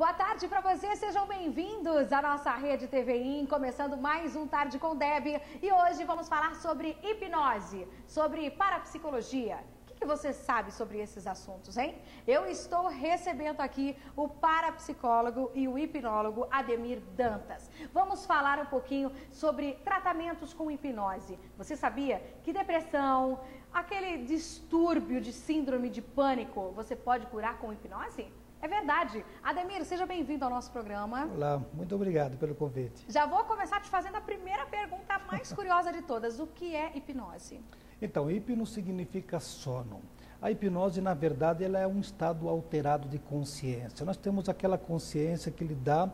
Boa tarde para vocês, sejam bem-vindos à nossa rede TVI, começando mais um Tarde com Deb. E hoje vamos falar sobre hipnose, sobre parapsicologia. O que você sabe sobre esses assuntos, hein? Eu estou recebendo aqui o parapsicólogo e o hipnólogo Ademir Dantas. Vamos falar um pouquinho sobre tratamentos com hipnose. Você sabia que depressão, aquele distúrbio de síndrome de pânico, você pode curar com hipnose? É verdade. Ademir, seja bem-vindo ao nosso programa. Olá, muito obrigado pelo convite. Já vou começar te fazendo a primeira pergunta mais curiosa de todas. O que é hipnose? Então, hipno significa sono. A hipnose, na verdade, ela é um estado alterado de consciência. Nós temos aquela consciência que lhe dá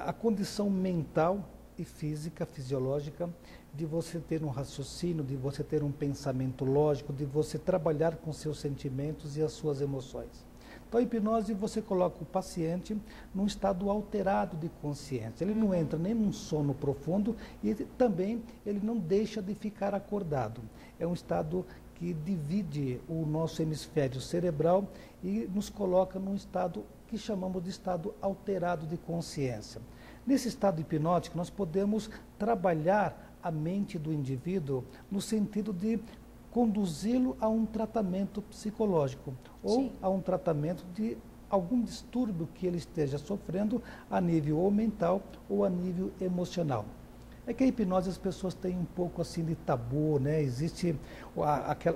a condição mental e física, fisiológica, de você ter um raciocínio, de você ter um pensamento lógico, de você trabalhar com seus sentimentos e as suas emoções. Então, a hipnose, você coloca o paciente num estado alterado de consciência. Ele não entra nem num sono profundo e também ele não deixa de ficar acordado. É um estado que divide o nosso hemisfério cerebral e nos coloca num estado que chamamos de estado alterado de consciência. Nesse estado hipnótico, nós podemos trabalhar a mente do indivíduo no sentido de conduzi-lo a um tratamento psicológico ou a um tratamento de algum distúrbio que ele esteja sofrendo a nível ou mental ou a nível emocional. É que a hipnose as pessoas têm um pouco assim de tabu, né? Existe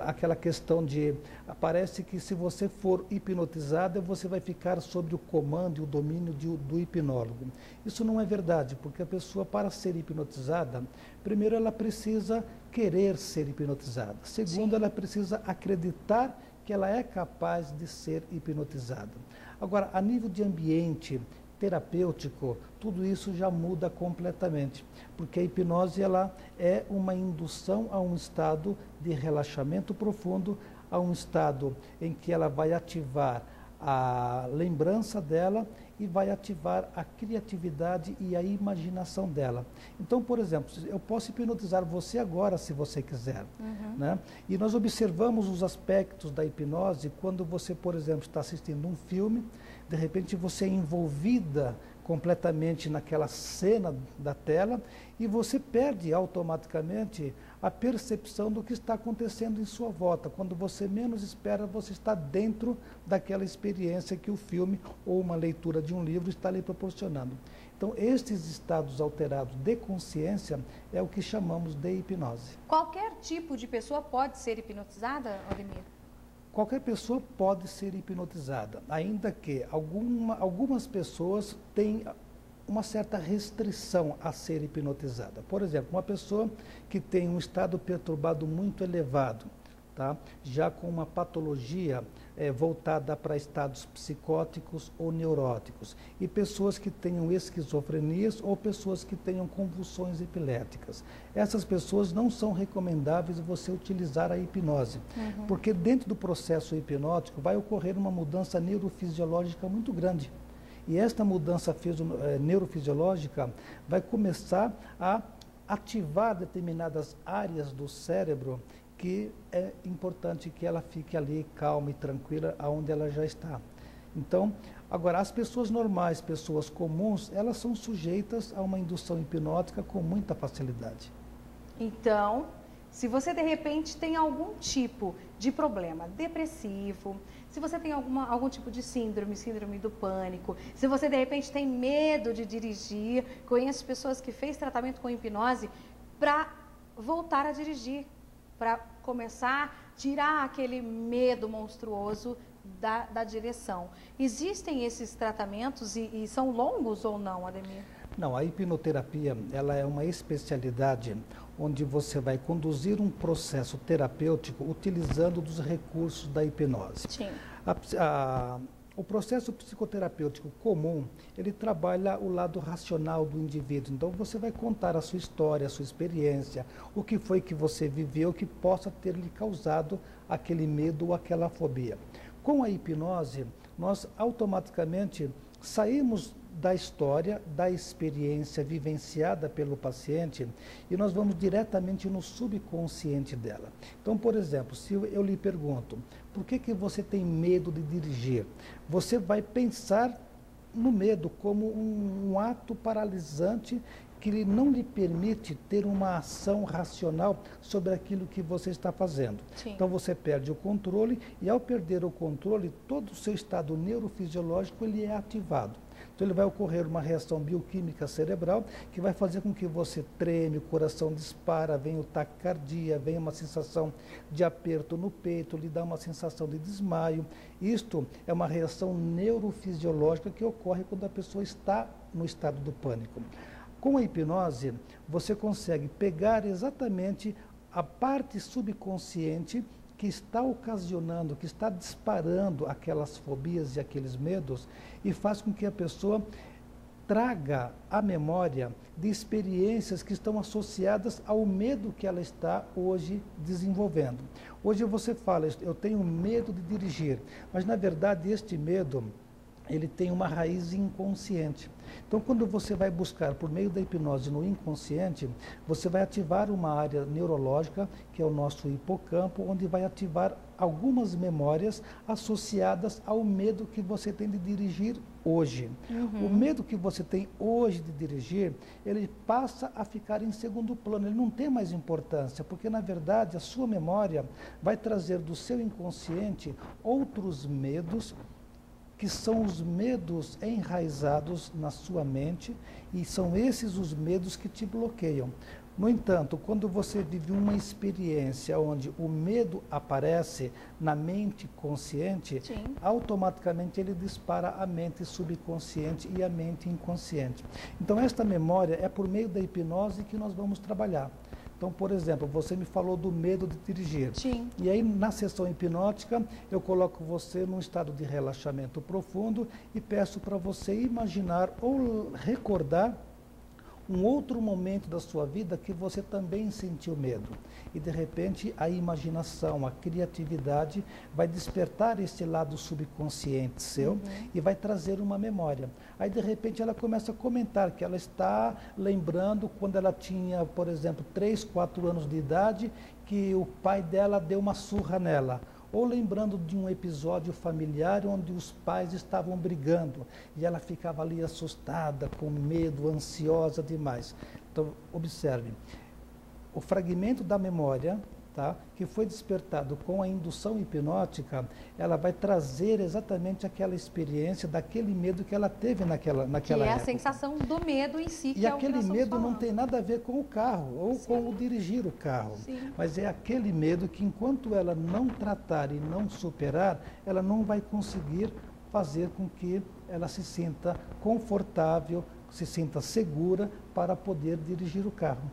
aquela questão de, parece que se você for hipnotizada, você vai ficar sob o comando e o domínio do hipnólogo. Isso não é verdade, porque a pessoa, para ser hipnotizada, primeiro ela precisa querer ser hipnotizada. Segundo, ela precisa acreditar que ela é capaz de ser hipnotizada. Agora, a nível de ambiente terapêutico, tudo isso já muda completamente, porque a hipnose ela é uma indução a um estado de relaxamento profundo, a um estado em que ela vai ativar a lembrança dela e vai ativar a criatividade e a imaginação dela. Então, por exemplo, eu posso hipnotizar você agora, se você quiser. Né? E nós observamos os aspectos da hipnose quando você, por exemplo, está assistindo um filme, de repente você é envolvida completamente naquela cena da tela e você perde automaticamente a percepção do que está acontecendo em sua volta. Quando você menos espera, você está dentro daquela experiência que o filme ou uma leitura de um livro está lhe proporcionando. Então, estes estados alterados de consciência é o que chamamos de hipnose. Qualquer tipo de pessoa pode ser hipnotizada, Ademir? Qualquer pessoa pode ser hipnotizada, ainda que algumas pessoas têm uma certa restrição a ser hipnotizada. Por exemplo, uma pessoa que tem um estado perturbado muito elevado, tá? Já com uma patologia voltada para estados psicóticos ou neuróticos, e pessoas que tenham esquizofrenias ou pessoas que tenham convulsões epiléticas. Essas pessoas não são recomendáveis você utilizar a hipnose, porque dentro do processo hipnótico vai ocorrer uma mudança neurofisiológica muito grande. E esta mudança neurofisiológica vai começar a ativar determinadas áreas do cérebro que é importante que ela fique ali calma e tranquila aonde ela já está. Então, agora, as pessoas normais, pessoas comuns, elas são sujeitas a uma indução hipnótica com muita facilidade. Então, se você de repente tem algum tipo de problema depressivo, se você tem algum tipo de síndrome do pânico, se você de repente tem medo de dirigir, conheço pessoas que fez tratamento com hipnose para voltar a dirigir, para começar a tirar aquele medo monstruoso da direção. Existem esses tratamentos e são longos ou não, Ademir? Não, a hipnoterapia ela é uma especialidade onde você vai conduzir um processo terapêutico utilizando dos recursos da hipnose. Sim. O processo psicoterapêutico comum, ele trabalha o lado racional do indivíduo. Então, você vai contar a sua história, a sua experiência, o que foi que você viveu que possa ter lhe causado aquele medo ou aquela fobia. Com a hipnose, nós automaticamente saímos da história, da experiência vivenciada pelo paciente e nós vamos diretamente no subconsciente dela. Então, por exemplo, se eu lhe pergunto, por que você tem medo de dirigir? Você vai pensar no medo como um ato paralisante que ele não lhe permite ter uma ação racional sobre aquilo que você está fazendo. Sim. Então você perde o controle e ao perder o controle, todo o seu estado neurofisiológico ele é ativado. Então ele vai ocorrer uma reação bioquímica cerebral que vai fazer com que você treme, o coração dispara, vem o taquicardia, vem uma sensação de aperto no peito, lhe dá uma sensação de desmaio. Isto é uma reação neurofisiológica que ocorre quando a pessoa está no estado do pânico. Com a hipnose, você consegue pegar exatamente a parte subconsciente que está ocasionando, que está disparando aquelas fobias e aqueles medos e faz com que a pessoa traga a memória de experiências que estão associadas ao medo que ela está hoje desenvolvendo. Hoje você fala, eu tenho medo de dirigir, mas na verdade este medo ele tem uma raiz inconsciente. Então, quando você vai buscar por meio da hipnose no inconsciente, você vai ativar uma área neurológica, que é o nosso hipocampo, onde vai ativar algumas memórias associadas ao medo que você tem de dirigir hoje. O medo que você tem hoje de dirigir, ele passa a ficar em segundo plano, ele não tem mais importância, porque na verdade a sua memória vai trazer do seu inconsciente outros medos que são os medos enraizados na sua mente e são esses os medos que te bloqueiam. No entanto, quando você vive uma experiência onde o medo aparece na mente consciente, Sim. automaticamente ele dispara a mente subconsciente e a mente inconsciente. Então, esta memória é por meio da hipnose que nós vamos trabalhar. Então, por exemplo, você me falou do medo de dirigir. Sim. E aí, na sessão hipnótica, eu coloco você num estado de relaxamento profundo e peço para você imaginar ou recordar um outro momento da sua vida que você também sentiu medo. E, de repente, a imaginação, a criatividade vai despertar esse lado subconsciente seu e vai trazer uma memória. Aí, de repente, ela começa a comentar que ela está lembrando quando ela tinha, por exemplo, 3, 4 anos de idade, que o pai dela deu uma surra nela. Ou lembrando de um episódio familiar onde os pais estavam brigando e ela ficava ali assustada, com medo, ansiosa demais. Então, observe, o fragmento da memória, tá, que foi despertado com a indução hipnótica, ela vai trazer exatamente aquela experiência daquele medo que ela teve naquela época. Que é a sensação do medo em si, que E é o que aquele nós estamos medo não falando. tem nada a ver com o carro ou Sim. com o dirigir o carro. Sim. Mas é aquele medo que enquanto ela não tratar e não superar, ela não vai conseguir fazer com que ela se sinta confortável, se sinta segura para poder dirigir o carro.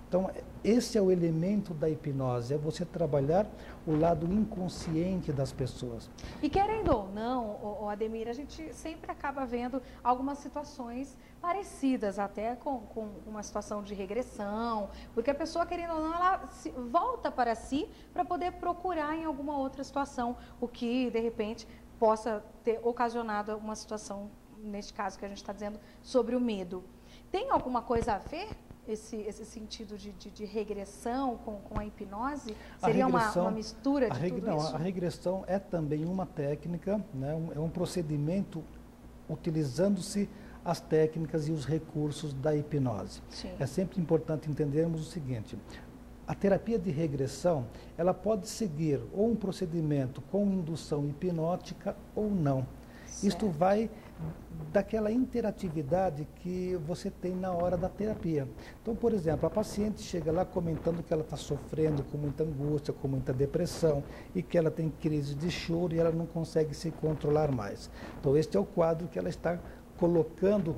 Então, esse é o elemento da hipnose, é você trabalhar o lado inconsciente das pessoas. E querendo ou não, o Ademir, a gente sempre acaba vendo algumas situações parecidas até com uma situação de regressão, porque a pessoa, querendo ou não, ela volta para si para poder procurar em alguma outra situação o que, de repente, possa ter ocasionado uma situação, neste caso que a gente está dizendo, sobre o medo. Tem alguma coisa a ver esse sentido de regressão com a hipnose? Seria uma mistura de tudo isso? A regressão é também uma técnica, né, é um procedimento utilizando-se as técnicas e os recursos da hipnose. Sim. É sempre importante entendermos o seguinte: a terapia de regressão, ela pode seguir ou um procedimento com indução hipnótica ou não. Certo. Isto vai daquela interatividade que você tem na hora da terapia. Então, por exemplo, a paciente chega lá comentando que ela está sofrendo com muita angústia, com muita depressão e que ela tem crise de choro e ela não consegue se controlar mais. Então, este é o quadro que ela está colocando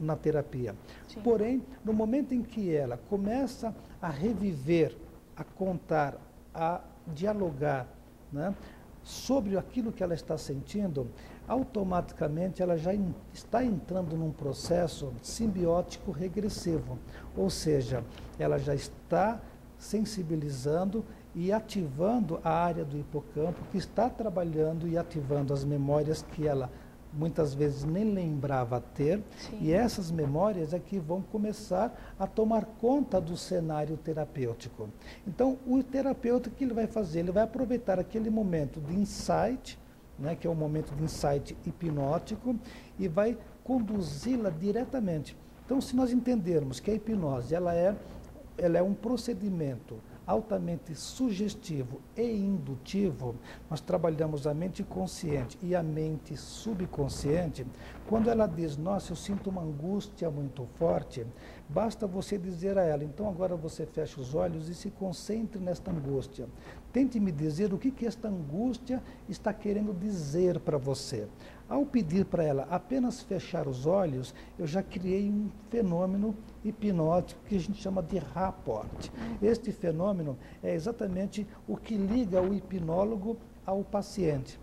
na terapia. Sim. Porém, no momento em que ela começa a reviver, a contar, a dialogar, né, sobre aquilo que ela está sentindo, automaticamente ela já está entrando num processo simbiótico regressivo, ou seja, ela já está sensibilizando e ativando a área do hipocampo que está trabalhando e ativando as memórias que ela muitas vezes nem lembrava ter. Sim. E essas memórias é que vão começar a tomar conta do cenário terapêutico. Então, o terapeuta, o que ele vai fazer? Ele vai aproveitar aquele momento de insight, né, que é o momento de insight hipnótico, e vai conduzi-la diretamente. Então, se nós entendermos que a hipnose ela é um procedimento altamente sugestivo e indutivo, nós trabalhamos a mente consciente e a mente subconsciente. Quando ela diz, nossa, eu sinto uma angústia muito forte, basta você dizer a ela, então agora você fecha os olhos e se concentre nesta angústia. Tente me dizer o que esta angústia está querendo dizer para você. Ao pedir para ela apenas fechar os olhos, eu já criei um fenômeno hipnótico que a gente chama de rapport. Este fenômeno é exatamente o que liga o hipnólogo ao paciente.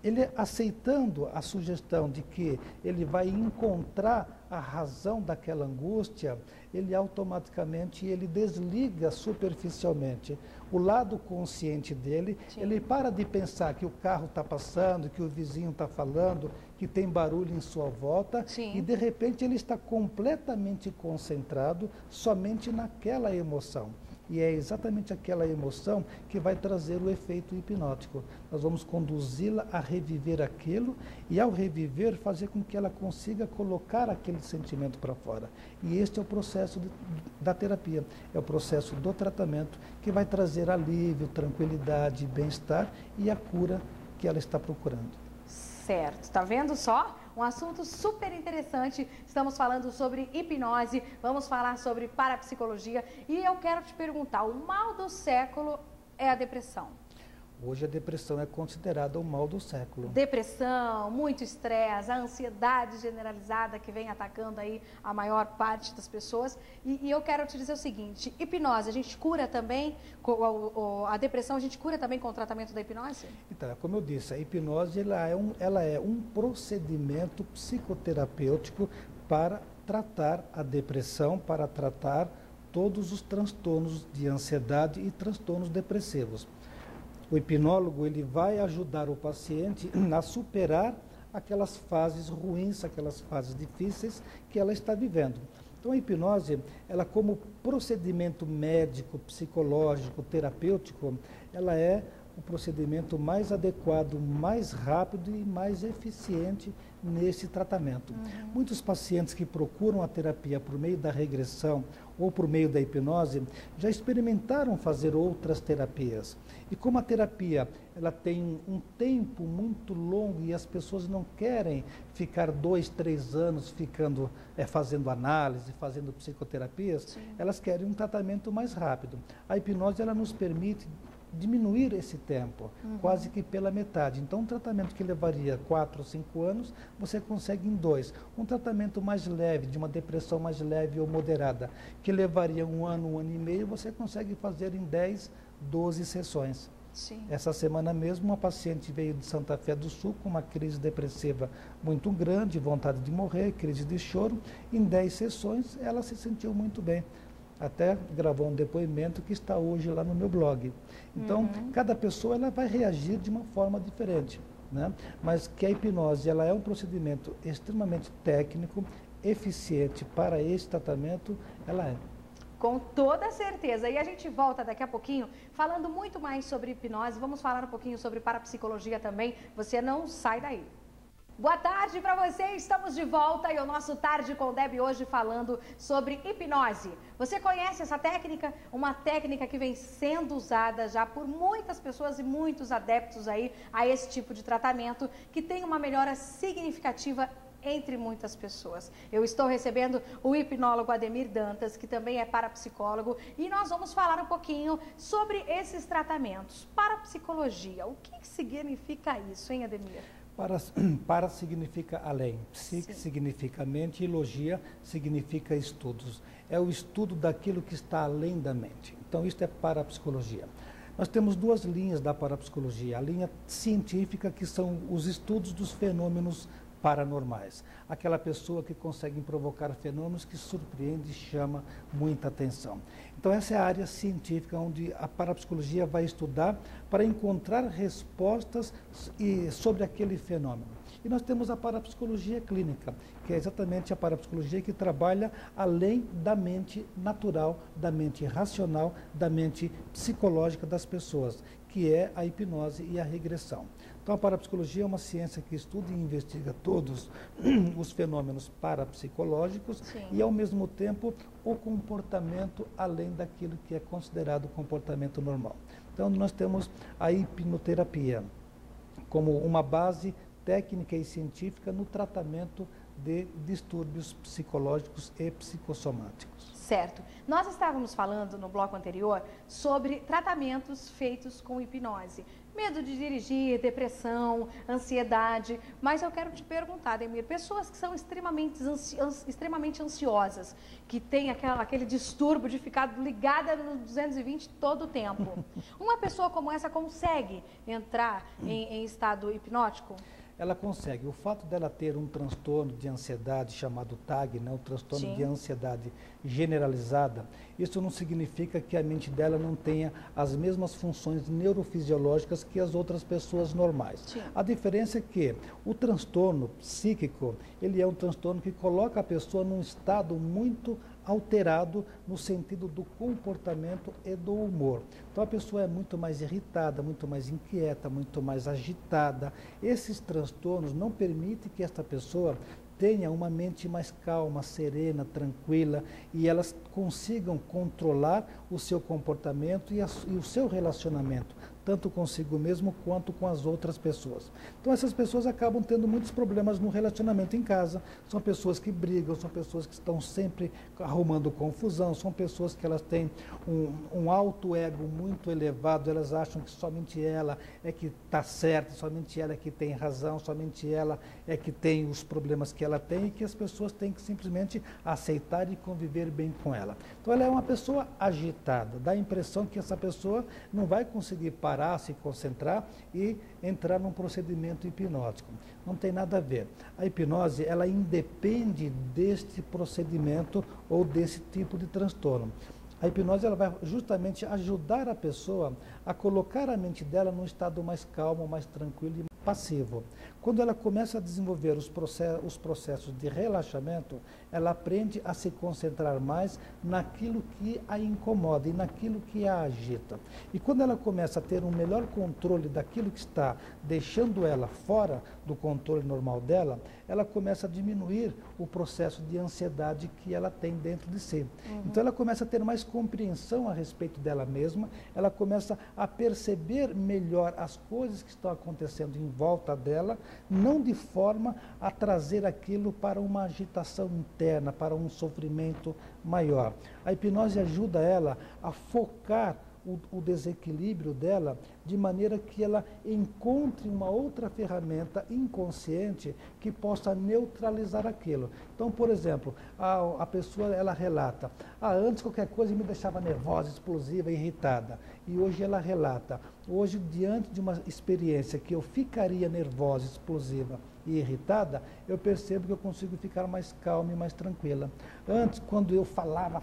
Ele aceitando a sugestão de que ele vai encontrar a razão daquela angústia, ele automaticamente desliga superficialmente. O lado consciente dele, Sim. Ele para de pensar que o carro está passando, que o vizinho está falando, que tem barulho em sua volta, Sim. E de repente ele está completamente concentrado somente naquela emoção. E é exatamente aquela emoção que vai trazer o efeito hipnótico. Nós vamos conduzi-la a reviver aquilo e, ao reviver, fazer com que ela consiga colocar aquele sentimento para fora. E este é o processo da terapia, é o processo do tratamento que vai trazer alívio, tranquilidade, bem-estar e a cura que ela está procurando. Certo, está vendo só? Um assunto super interessante. Estamos falando sobre hipnose, vamos falar sobre parapsicologia e eu quero te perguntar, o mal do século é a depressão? Hoje a depressão é considerada o mal do século. Depressão, muito estresse, a ansiedade generalizada que vem atacando aí a maior parte das pessoas. E eu quero te dizer o seguinte, hipnose, a gente cura também, a depressão a gente cura também com o tratamento da hipnose? Então, como eu disse, a hipnose ela é um procedimento psicoterapêutico para tratar a depressão, para tratar todos os transtornos de ansiedade e transtornos depressivos. O hipnólogo ele vai ajudar o paciente a superar aquelas fases ruins, aquelas fases difíceis que ela está vivendo. Então a hipnose, ela como procedimento médico, psicológico, terapêutico, ela é o procedimento mais adequado, mais rápido e mais eficiente nesse tratamento. Muitos pacientes que procuram a terapia por meio da regressão ou por meio da hipnose já experimentaram fazer outras terapias. E como a terapia ela tem um tempo muito longo e as pessoas não querem ficar 2, 3 anos fazendo análise, fazendo psicoterapias, Sim. Elas querem um tratamento mais rápido. A hipnose ela nos permite diminuir esse tempo, quase que pela metade. Então, um tratamento que levaria 4 ou 5 anos, você consegue em 2. Um tratamento mais leve, de uma depressão mais leve ou moderada, que levaria 1 ano, 1 ano e meio, você consegue fazer em 10, 12 sessões. Sim. Essa semana mesmo, uma paciente veio de Santa Fé do Sul com uma crise depressiva muito grande, vontade de morrer, crise de choro. Em 10 sessões, ela se sentiu muito bem. Até gravou um depoimento que está hoje lá no meu blog. Então, cada pessoa ela vai reagir de uma forma diferente, né? Mas que a hipnose ela é um procedimento extremamente técnico, eficiente para esse tratamento, ela é. Com toda certeza. E a gente volta daqui a pouquinho falando muito mais sobre hipnose. Vamos falar um pouquinho sobre parapsicologia também. Você não sai daí. Boa tarde para você, estamos de volta e o nosso Tarde com Deb hoje falando sobre hipnose. Você conhece essa técnica? Uma técnica que vem sendo usada já por muitas pessoas e muitos adeptos aí a esse tipo de tratamento, que tem uma melhora significativa entre muitas pessoas. Eu estou recebendo o hipnólogo Ademir Dantas, que também é parapsicólogo, e nós vamos falar um pouquinho sobre esses tratamentos. Parapsicologia, o que significa isso, hein, Ademir? Para significa além, psique significa mente e logia significa estudos. É o estudo daquilo que está além da mente. Então, isso é parapsicologia. Nós temos 2 linhas da parapsicologia. A linha científica, que são os estudos dos fenômenos paranormais. Aquela pessoa que consegue provocar fenômenos que surpreende e chama muita atenção. Então, essa é a área científica onde a parapsicologia vai estudar para encontrar respostas sobre aquele fenômeno. E nós temos a parapsicologia clínica, que é exatamente a parapsicologia que trabalha além da mente natural, da mente racional, da mente psicológica das pessoas, que é a hipnose e a regressão. Então, a parapsicologia é uma ciência que estuda e investiga todos os fenômenos parapsicológicos. Sim. E, ao mesmo tempo, o comportamento além daquilo que é considerado comportamento normal. Então, nós temos a hipnoterapia como uma base técnica e científica no tratamento de distúrbios psicológicos e psicossomáticos. Certo. Nós estávamos falando no bloco anterior sobre tratamentos feitos com hipnose. Medo de dirigir, depressão, ansiedade. Mas eu quero te perguntar, Ademir, pessoas que são extremamente ansiosas, que têm aquele distúrbio de ficar ligada no 220 todo o tempo. Uma pessoa como essa consegue entrar em estado hipnótico? Ela consegue. O fato dela ter um transtorno de ansiedade chamado TAG, né, o transtorno Sim. de ansiedade generalizada, isso não significa que a mente dela não tenha as mesmas funções neurofisiológicas que as outras pessoas normais. Sim. A diferença é que o transtorno psíquico, ele é um transtorno que coloca a pessoa num estado muito alterado no sentido do comportamento e do humor. Então a pessoa é muito mais irritada, muito mais inquieta, muito mais agitada. Esses transtornos não permitem que esta pessoa tenha uma mente mais calma, serena, tranquila, e elas consigam controlar o seu comportamento e o seu relacionamento, tanto consigo mesmo quanto com as outras pessoas. Então essas pessoas acabam tendo muitos problemas no relacionamento em casa, são pessoas que brigam, são pessoas que estão sempre arrumando confusão, são pessoas que elas têm um alto ego muito elevado, elas acham que somente ela é que está certa, somente ela é que tem razão, somente ela é que tem os problemas que ela tem e que as pessoas têm que simplesmente aceitar e conviver bem com ela. Então ela é uma pessoa agitada, dá a impressão que essa pessoa não vai conseguir parar, se concentrar e entrar num procedimento hipnótico. Não tem nada a ver. A hipnose, ela independe deste procedimento ou desse tipo de transtorno. A hipnose, ela vai justamente ajudar a pessoa a colocar a mente dela num estado mais calmo, mais tranquilo e passivo. Quando ela começa a desenvolver os processos de relaxamento, ela aprende a se concentrar mais naquilo que a incomoda e naquilo que a agita. E quando ela começa a ter um melhor controle daquilo que está deixando ela fora do controle normal dela, ela começa a diminuir o processo de ansiedade que ela tem dentro de si. Então ela começa a ter mais compreensão a respeito dela mesma, ela começa a perceber melhor as coisas que estão acontecendo em volta dela, não de forma a trazer aquilo para uma agitação interna, para um sofrimento maior. A hipnose ajuda ela a focar o desequilíbrio dela de maneira que ela encontre uma outra ferramenta inconsciente que possa neutralizar aquilo. Então, por exemplo, a pessoa ela relata, antes qualquer coisa me deixava nervosa, explosiva, irritada. E hoje ela relata, hoje diante de uma experiência que eu ficaria nervosa, explosiva e irritada, eu percebo que eu consigo ficar mais calma e mais tranquila. Antes, quando eu falava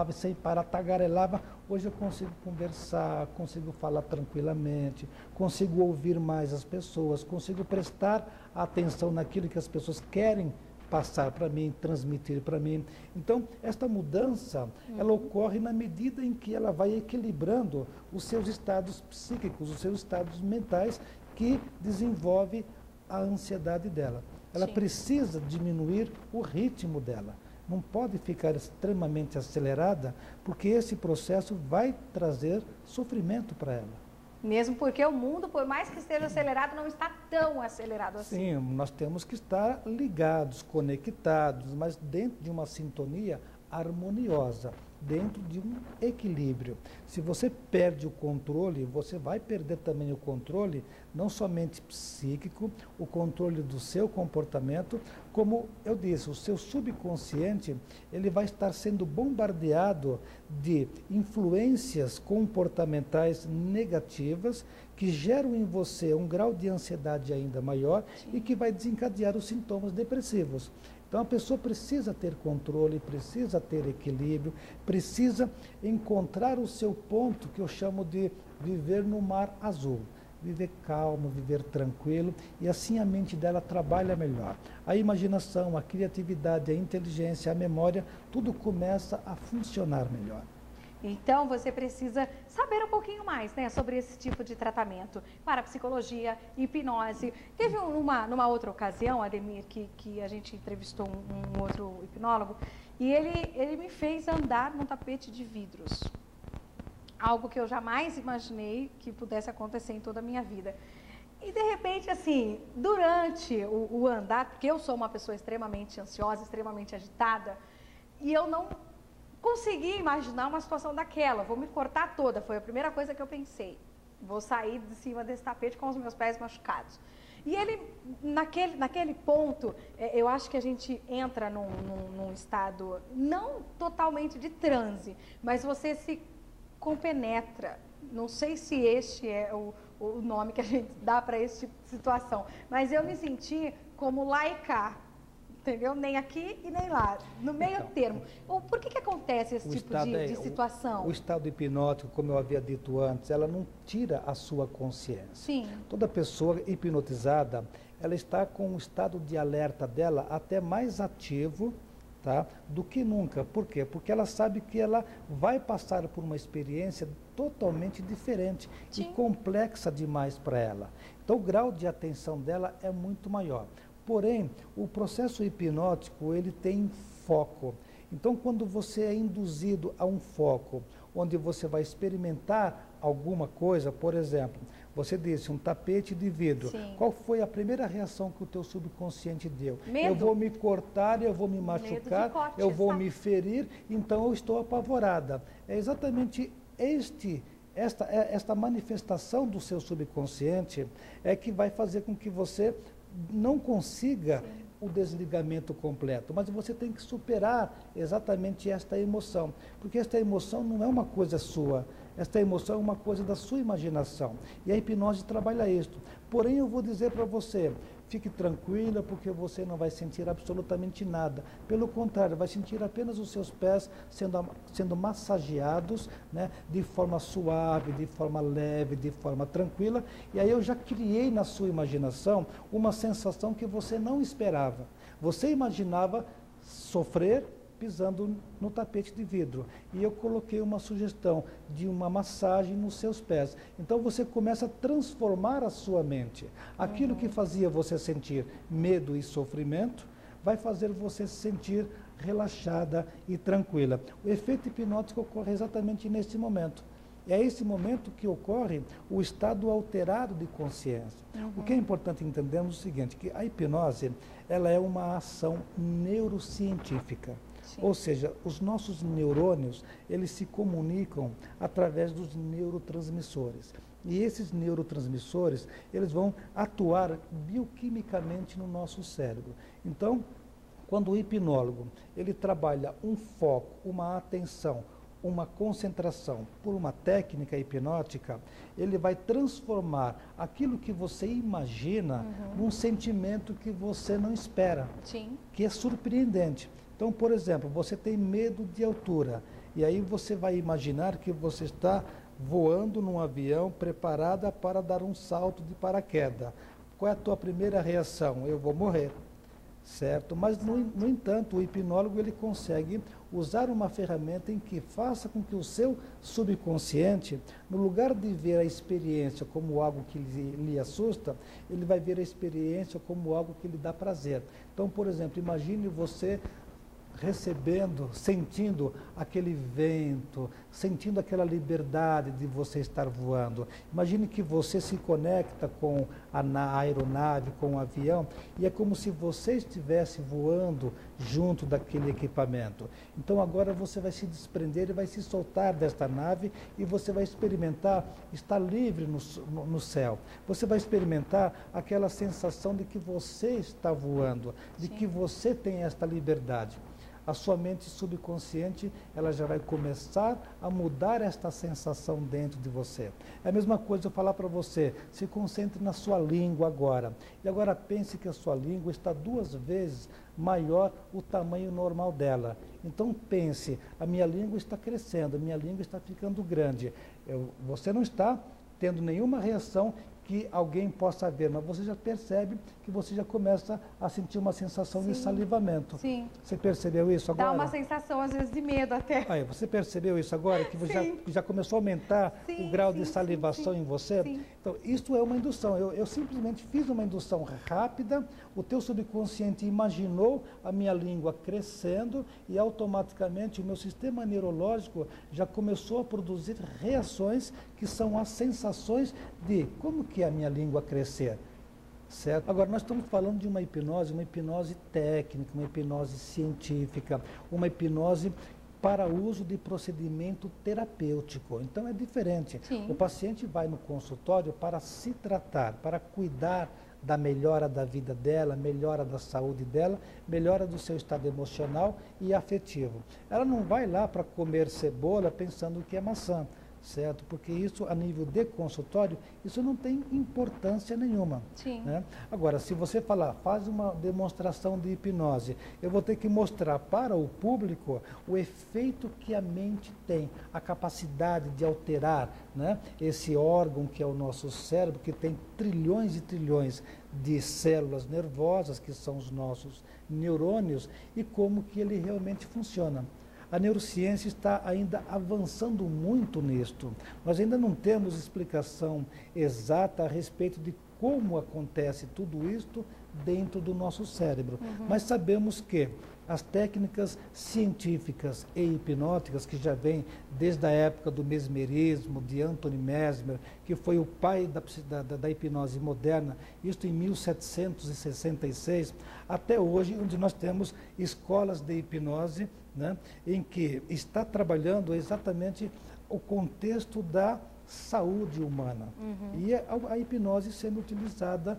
e sem parar, tagarelava, hoje eu consigo conversar, consigo falar tranquilamente, consigo ouvir mais as pessoas, consigo prestar atenção naquilo que as pessoas querem passar para mim, transmitir para mim. Então, esta mudança, ela ocorre na medida em que ela vai equilibrando os seus estados psíquicos, os seus estados mentais, que desenvolve a ansiedade dela. Ela precisa diminuir o ritmo dela. Não pode ficar extremamente acelerada, porque esse processo vai trazer sofrimento para ela. Mesmo porque o mundo, por mais que esteja acelerado, não está tão acelerado assim. Sim, nós temos que estar ligados, conectados, mas dentro de uma sintonia harmoniosa, dentro de um equilíbrio. Se você perde o controle, você vai perder também o controle, não somente psíquico, o controle do seu comportamento, como eu disse, o seu subconsciente, ele vai estar sendo bombardeado de influências comportamentais negativas que geram em você um grau de ansiedade ainda maior e que vai desencadear os sintomas depressivos. Então a pessoa precisa ter controle, precisa ter equilíbrio, precisa encontrar o seu ponto, que eu chamo de viver no mar azul. Viver calmo, viver tranquilo, e assim a mente dela trabalha melhor. A imaginação, a criatividade, a inteligência, a memória, tudo começa a funcionar melhor. Então, você precisa saber um pouquinho mais, né, sobre esse tipo de tratamento, parapsicologia, hipnose. Teve numa outra ocasião, Ademir, que a gente entrevistou um outro hipnólogo, e ele me fez andar num tapete de vidros. Algo que eu jamais imaginei que pudesse acontecer em toda a minha vida. E, de repente, assim, durante o andar, porque eu sou uma pessoa extremamente ansiosa, extremamente agitada, e eu não consegui imaginar uma situação daquela. Vou me cortar toda, foi a primeira coisa que eu pensei. Vou sair de cima desse tapete com os meus pés machucados. E ele, naquele ponto, eu acho que a gente entra num estado, não totalmente de transe, mas você se compenetra. Não sei se este é o nome que a gente dá para esse tipo de situação, mas eu me senti como lá e cá, entendeu? Nem aqui e nem lá, no meio termo. Por que acontece esse tipo de situação? O estado hipnótico, como eu havia dito antes, ela não tira a sua consciência. Sim. Toda pessoa hipnotizada, ela está com o estado de alerta dela até mais ativo, tá, do que nunca. Por quê? Porque ela sabe que ela vai passar por uma experiência totalmente diferente. Sim. E complexa demais para ela. Então, o grau de atenção dela é muito maior. Porém, o processo hipnótico, ele tem foco. Então, quando você é induzido a um foco, onde você vai experimentar alguma coisa, por exemplo, você disse um tapete de vidro. Sim. Qual foi a primeira reação que o teu subconsciente deu? Medo. Eu vou me cortar, eu vou me machucar, corte, eu vou me ferir, então eu estou apavorada. É exatamente esta manifestação do seu subconsciente é que vai fazer com que você não consiga, sim, o desligamento completo, mas você tem que superar exatamente esta emoção, porque esta emoção não é uma coisa sua, esta emoção é uma coisa da sua imaginação, e a hipnose trabalha isto. Porém, eu vou dizer para você, fique tranquila, porque você não vai sentir absolutamente nada. Pelo contrário, vai sentir apenas os seus pés sendo massageados, né, de forma suave, de forma leve, de forma tranquila. E aí eu já criei na sua imaginação uma sensação que você não esperava. Você imaginava sofrer pisando no tapete de vidro. E eu coloquei uma sugestão de uma massagem nos seus pés. Então você começa a transformar a sua mente. Aquilo que fazia você sentir medo e sofrimento, vai fazer você se sentir relaxada e tranquila. O efeito hipnótico ocorre exatamente nesse momento. É esse momento que ocorre o estado alterado de consciência. O que é importante entendermos é o seguinte, que a hipnose, ela é uma ação neurocientífica. Sim. Ou seja, os nossos neurônios, eles se comunicam através dos neurotransmissores. E esses neurotransmissores, eles vão atuar bioquimicamente no nosso cérebro. Então, quando o hipnólogo, ele trabalha um foco, uma atenção, uma concentração por uma técnica hipnótica, ele vai transformar aquilo que você imagina num sentimento que você não espera, sim, que é surpreendente. Então, por exemplo, você tem medo de altura, e aí você vai imaginar que você está voando num avião preparada para dar um salto de paraquedas. Qual é a tua primeira reação? Eu vou morrer, certo? Mas, no entanto, o hipnólogo, ele consegue usar uma ferramenta em que faça com que o seu subconsciente, no lugar de ver a experiência como algo que lhe assusta, ele vai ver a experiência como algo que lhe dá prazer. Então, por exemplo, imagine você recebendo, sentindo aquele vento, sentindo aquela liberdade de você estar voando. Imagine que você se conecta com a aeronave, com o avião, e é como se você estivesse voando junto daquele equipamento. Então agora você vai se desprender e vai se soltar desta nave e você vai experimentar estar livre no céu. Você vai experimentar aquela sensação de que você está voando, de que você tem esta liberdade. A sua mente subconsciente, ela já vai começar a mudar esta sensação dentro de você. É a mesma coisa eu falar para você, se concentre na sua língua agora. E agora pense que a sua língua está 2 vezes maior o tamanho normal dela. Então pense, a minha língua está crescendo, a minha língua está ficando grande. Você não está tendo nenhuma reação que alguém possa ver, mas você já percebe que você já começa a sentir uma sensação de salivamento. Sim. Você percebeu isso agora? Dá uma sensação, às vezes, de medo até. Aí, você percebeu isso agora? Que já começou a aumentar o grau de salivação em você? Sim. Então, isso é uma indução. Eu simplesmente fiz uma indução rápida, o teu subconsciente imaginou a minha língua crescendo e automaticamente o meu sistema neurológico já começou a produzir reações que são as sensações de como que é a minha língua crescer. Certo? Agora, nós estamos falando de uma hipnose técnica, uma hipnose científica, uma hipnose para uso de procedimento terapêutico. Então, é diferente. Sim. O paciente vai no consultório para se tratar, para cuidar da melhora da vida dela, melhora da saúde dela, melhora do seu estado emocional e afetivo. Ela não vai lá para comer cebola pensando que é maçã. Certo? Porque isso, a nível de consultório, isso não tem importância nenhuma. Sim. Né? Agora, se você falar, faz uma demonstração de hipnose, eu vou ter que mostrar para o público o efeito que a mente tem, a capacidade de alterar, né, esse órgão que é o nosso cérebro, que tem trilhões e trilhões de células nervosas, que são os nossos neurônios, e como que ele realmente funciona. A neurociência está ainda avançando muito nisto. Nós ainda não temos explicação exata a respeito de como acontece tudo isto dentro do nosso cérebro. Mas sabemos que as técnicas científicas e hipnóticas, que já vêm desde a época do mesmerismo, de Anthony Mesmer, que foi o pai da hipnose moderna, isto em 1766, até hoje, onde nós temos escolas de hipnose, né, em que está trabalhando exatamente o contexto da saúde humana. E a hipnose sendo utilizada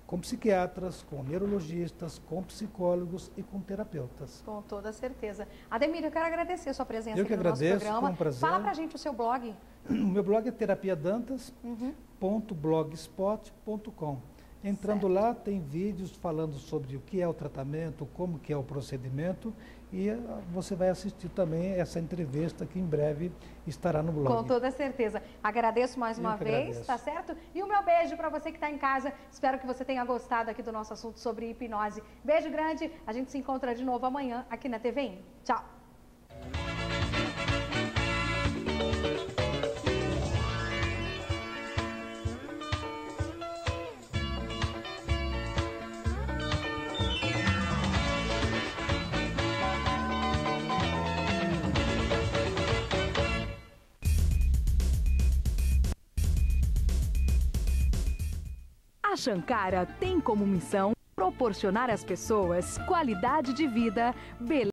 com psiquiatras, com neurologistas, com psicólogos e com terapeutas. Com toda certeza. Ademir, eu quero agradecer a sua presença aqui no nosso programa. Foi um prazer. Fala pra gente o seu blog. O meu blog é terapiadantas.blogspot.com. Entrando lá, tem vídeos falando sobre o que é o tratamento, como que é o procedimento, e você vai assistir também essa entrevista que em breve estará no blog. Com toda certeza. Agradeço mais uma vez, tá certo? E o meu beijo para você que está em casa. Espero que você tenha gostado aqui do nosso assunto sobre hipnose. Beijo grande, a gente se encontra de novo amanhã aqui na TVI. Tchau! A Shankara tem como missão proporcionar às pessoas qualidade de vida, beleza.